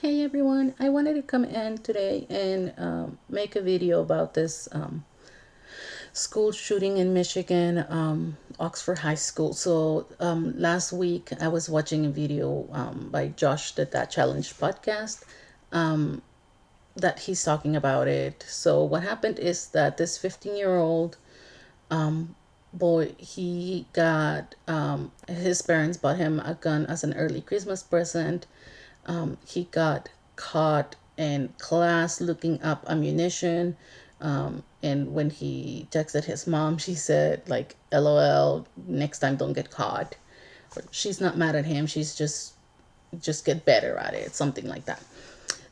Hey everyone, I wanted to come in today and make a video about this school shooting in Michigan, Oxford High School. So last week I was watching a video by Josh, the That Challenge podcast, that he's talking about it. So what happened is that this 15-year-old boy, he got his parents bought him a gun as an early Christmas present. He got caught in class looking up ammunition. And when he texted his mom, she said, like, LOL, next time don't get caught. She's not mad at him. She's just get better at it, something like that.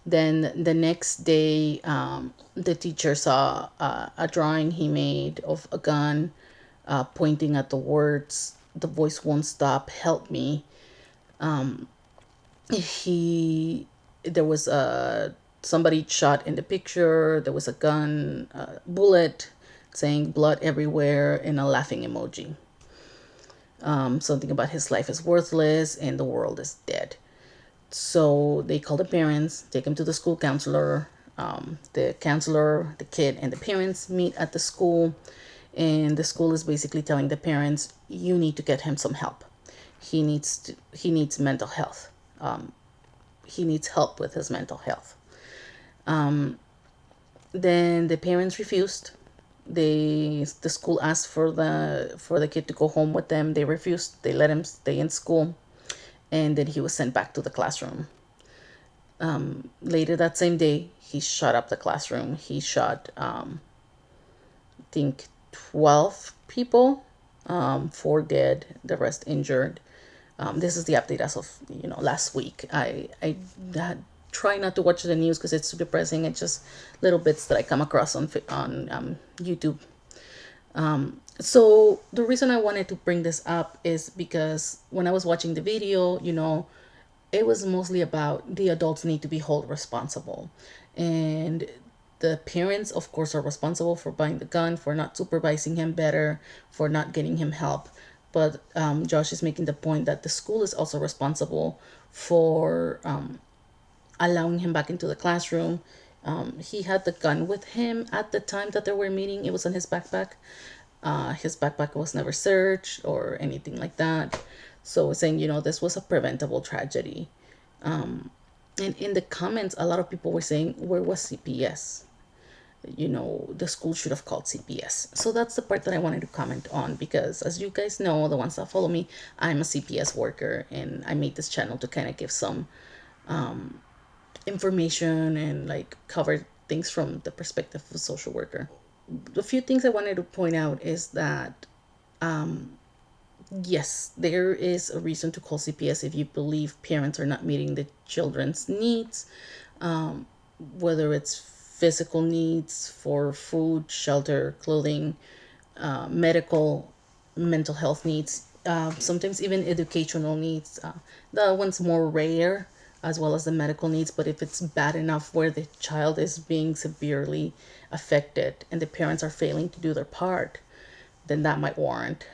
Then the next day, the teacher saw a drawing he made of a gun, pointing at the words, "The voice won't stop, help me." He There was a somebody shot in the picture. There was a gun, bullet, saying blood everywhere, and a laughing emoji. Something about his life is worthless and the world is dead. So they call the parents, take him to the school counselor. The counselor, the kid, and the parents meet at the school, and the school is basically telling the parents, "You need to get him some help. He needs mental health. He needs help with his mental health." Then the parents refused. The school asked for the kid to go home with them. They refused. They let him stay in school, and then he was sent back to the classroom. Later that same day, he shot up the classroom. He shot, I think, 12 people, four dead, the rest injured. This is the update as of last week. I had, try not to watch the news because it's too depressing. It's just little bits that I come across on YouTube. So the reason I wanted to bring this up is because when I was watching the video, it was mostly about the adults need to be held responsible, and the parents, of course, are responsible for buying the gun, for not supervising him better, for not getting him help. But Josh is making the point that the school is also responsible for allowing him back into the classroom. He had the gun with him at the time that they were meeting. It was in his backpack. His backpack was never searched or anything like that. So saying, this was a preventable tragedy. And in the comments, a lot of people were saying, where was CPS? The school should have called CPS. So that's the part that I wanted to comment on because, as you guys know, the ones that follow me, I'm a CPS worker, and I made this channel to kind of give some information and like cover things from the perspective of a social worker. The few things I wanted to point out is that yes, there is a reason to call CPS if you believe parents are not meeting the children's needs, whether it's physical needs for food, shelter, clothing, medical, mental health needs, sometimes even educational needs. The one's more rare, as well as the medical needs. But if it's bad enough where the child is being severely affected and the parents are failing to do their part, then that might warrant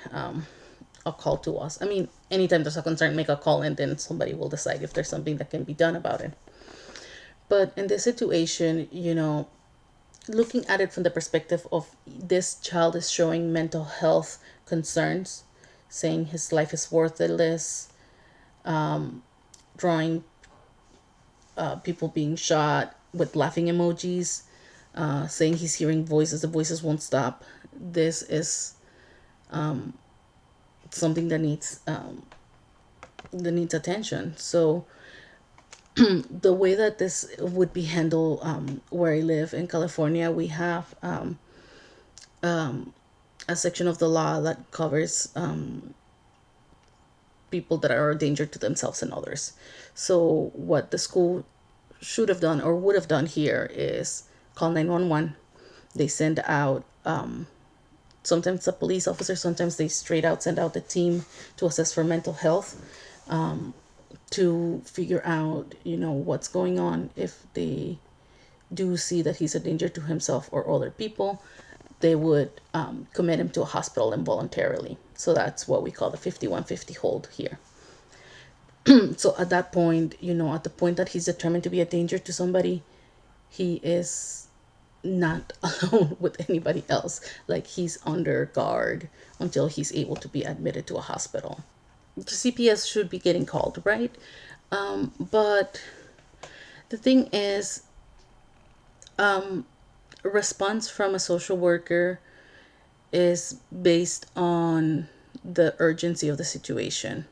a call to us. I mean, anytime there's a concern, make a call, and then somebody will decide if there's something that can be done about it. But in this situation, looking at it from the perspective of this child is showing mental health concerns, saying his life is worthless, drawing people being shot with laughing emojis, saying he's hearing voices, the voices won't stop. This is something that needs attention. So the way that this would be handled, where I live in California, we have a section of the law that covers people that are a danger to themselves and others. So what the school should have done or would have done here is call 911. They send out, sometimes a police officer, sometimes they straight out send out the team to assess for mental health, to figure out, what's going on. If they do see that he's a danger to himself or other people, they would commit him to a hospital involuntarily. So that's what we call the 5150 hold here. So at that point, at the point that he's determined to be a danger to somebody, he is not alone with anybody else. Like, he's under guard until he's able to be admitted to a hospital. The CPS should be getting called, right? But the thing is, a response from a social worker is based on the urgency of the situation.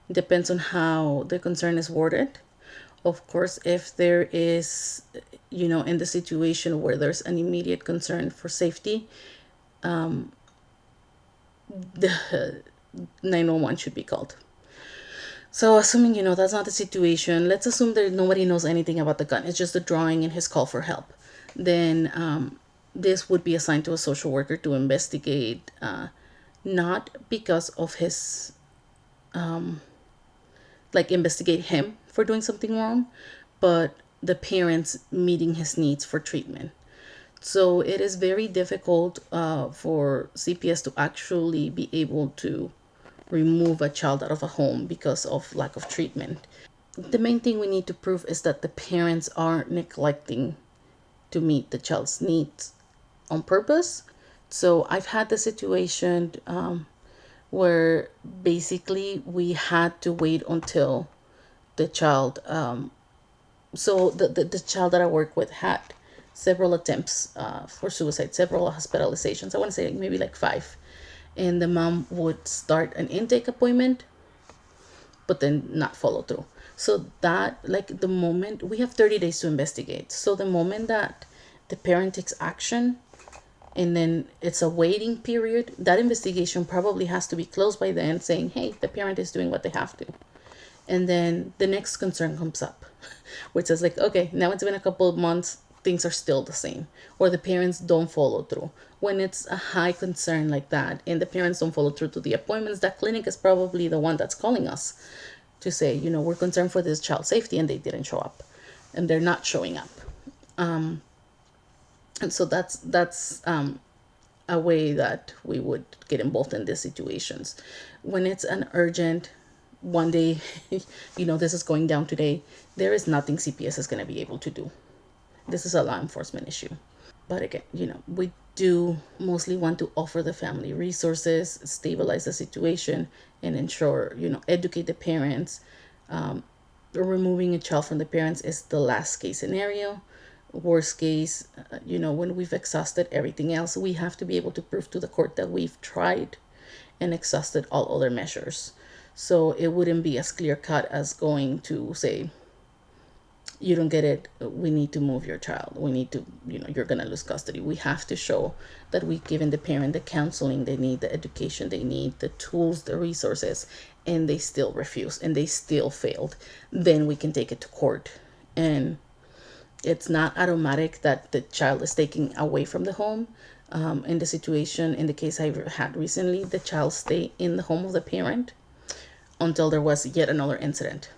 It depends on how the concern is worded. Of course, if there is, in the situation where there's an immediate concern for safety, the 911 should be called. So, assuming, that's not the situation, let's assume that nobody knows anything about the gun. It's just a drawing and his call for help. Then this would be assigned to a social worker to investigate, not because of his, like, investigate him for doing something wrong, but the parents meeting his needs for treatment. So it is very difficult for CPS to actually be able to remove a child out of a home because of lack of treatment. The main thing we need to prove is that the parents are neglecting to meet the child's needs on purpose. So I've had the situation where basically we had to wait until the child, the child that I work with had several attempts for suicide, several hospitalizations. I want to say maybe like five. And the mom would start an intake appointment, but then not follow through. So that, like, the moment we have 30 days to investigate. So the moment that the parent takes action, and then it's a waiting period, that investigation probably has to be closed by then, saying, hey, the parent is doing what they have to. And then the next concern comes up, which is like, okay, now it's been a couple of months, things are still the same, or the parents don't follow through. When it's a high concern like that and the parents don't follow through to the appointments, that clinic is probably the one that's calling us to say, we're concerned for this child's safety and they didn't show up, and they're not showing up. And so that's a way that we would get involved in these situations. When it's an urgent, one day, this is going down today, there is nothing CPS is going to be able to do. This is a law enforcement issue. But again, we do mostly want to offer the family resources, stabilize the situation, and ensure, educate the parents. Removing a child from the parents is the last case scenario. Worst case, when we've exhausted everything else, we have to be able to prove to the court that we've tried and exhausted all other measures. So it wouldn't be as clear cut as going to say, you don't get it, we need to move your child, we need to, you're going to lose custody. We have to show that we've given the parent the counseling they need, the education they need, the tools, the resources, and they still refuse and they still failed. Then we can take it to court. And it's not automatic that the child is taken away from the home. In the situation, in the case I had recently, the child stayed in the home of the parent until there was yet another incident.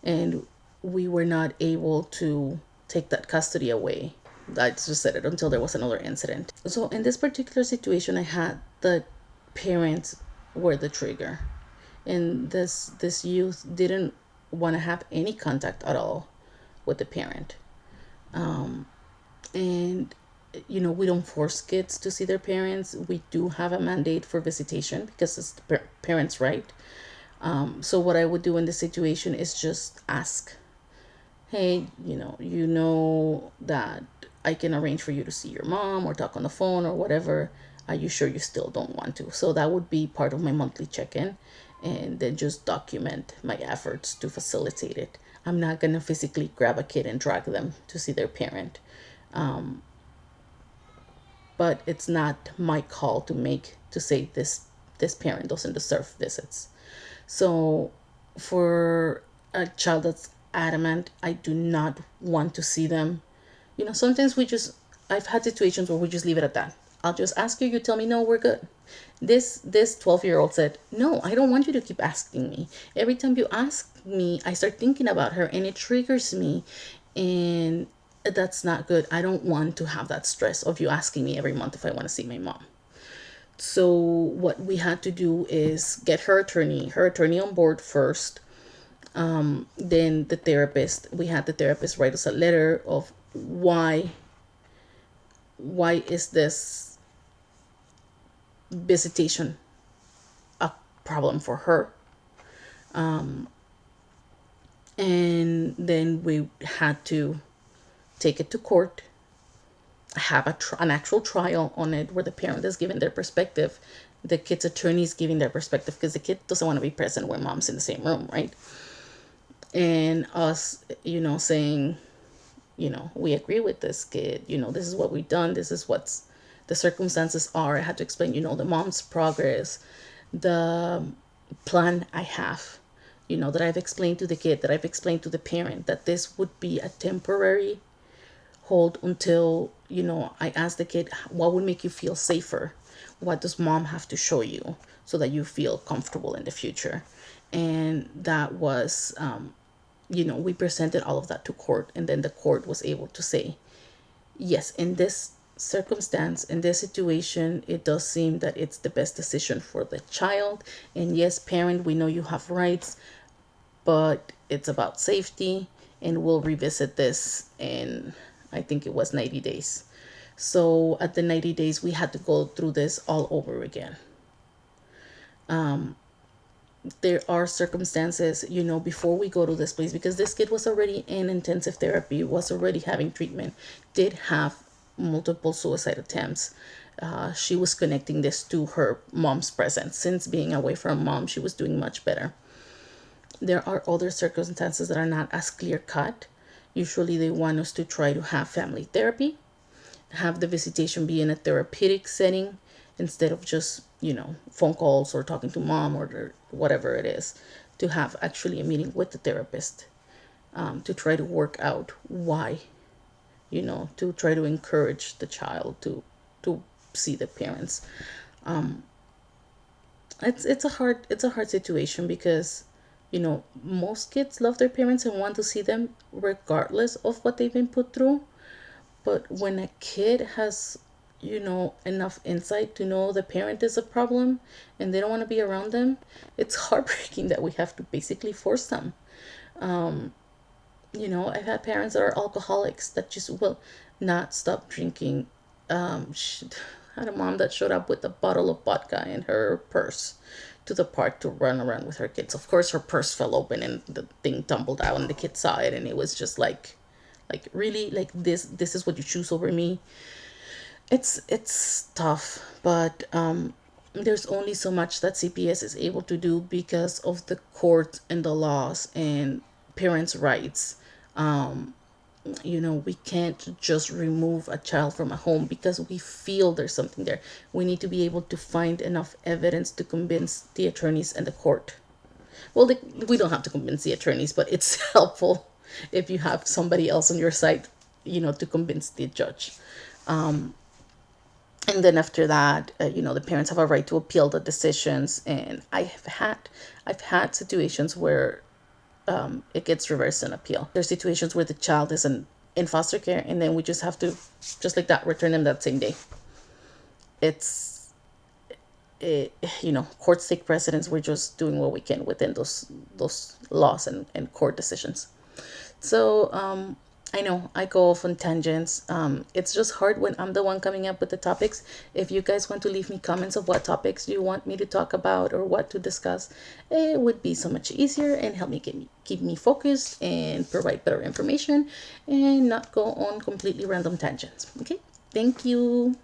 And we were not able to take that custody away. I just said it, until there was another incident. So in this particular situation, I had the parents were the trigger, and this youth didn't want to have any contact at all with the parent. And we don't force kids to see their parents. We do have a mandate for visitation because it's the parents' right. So what I would do in this situation is just ask, hey, that I can arrange for you to see your mom or talk on the phone or whatever. Are you sure you still don't want to? So that would be part of my monthly check-in, and then just document my efforts to facilitate it. I'm not going to physically grab a kid and drag them to see their parent. But it's not my call to make, to say this parent doesn't deserve visits. So for a child that's adamant, I do not want to see them. Sometimes I've had situations where we just leave it at that. I'll just ask you, you tell me no, we're good. This 12-year-old said, no, I don't want you to keep asking me. Every time you ask me, I start thinking about her and it triggers me, and that's not good. I don't want to have that stress of you asking me every month if I want to see my mom. So what we had to do is get her attorney on board first, Then we had the therapist write us a letter of why is this visitation a problem for her. And then we had to take it to court, have an actual trial on it where the parent is giving their perspective, the kid's attorney is giving their perspective, because the kid doesn't want to be present when mom's in the same room, right? And us, saying, we agree with this kid, this is what we've done, this is what's the circumstances are. I had to explain, the mom's progress, the plan I have, that I've explained to the kid, that I've explained to the parent, that this would be a temporary hold until, I asked the kid, what would make you feel safer? What does mom have to show you so that you feel comfortable in the future? And that was, we presented all of that to court, and then the court was able to say, yes, in this circumstance, in this situation, it does seem that it's the best decision for the child. And yes, parent, we know you have rights, but it's about safety, and we'll revisit this in, I think it was 90 days. So at the 90 days, we had to go through this all over again. There are circumstances, before we go to this place, because this kid was already in intensive therapy, was already having treatment, did have multiple suicide attempts. She was connecting this to her mom's presence. Since being away from mom, she was doing much better. There are other circumstances that are not as clear cut. Usually they want us to try to have family therapy, have the visitation be in a therapeutic setting instead of just, phone calls or talking to mom or whatever it is, to have actually a meeting with the therapist, to try to work out why, to try to encourage the child to see the parents. It's a hard situation, because most kids love their parents and want to see them regardless of what they've been put through. But when a kid has, enough insight to know the parent is a problem and they don't want to be around them, it's heartbreaking that we have to basically force them. I've had parents that are alcoholics that just will not stop drinking. She had a mom that showed up with a bottle of vodka in her purse to the park to run around with her kids. Of course, her purse fell open and the thing tumbled out, and the kids saw it, and it was just like really, like this is what you choose over me. It's tough, but there's only so much that CPS is able to do because of the court and the laws and parents' rights. We can't just remove a child from a home because we feel there's something there. We need to be able to find enough evidence to convince the attorneys and the court. Well, we don't have to convince the attorneys, but it's helpful if you have somebody else on your side, to convince the judge. And then after that, the parents have a right to appeal the decisions. And I've had situations where it gets reversed in appeal. There's situations where the child is in foster care, and then we just have to, just like that, return them that same day. It's courts take precedence. We're just doing what we can within those laws and court decisions. So I know I go off on tangents. It's just hard when I'm the one coming up with the topics. If you guys want to leave me comments of what topics you want me to talk about or what to discuss, it would be so much easier and help me keep me focused and provide better information and not go on completely random tangents. Okay, thank you.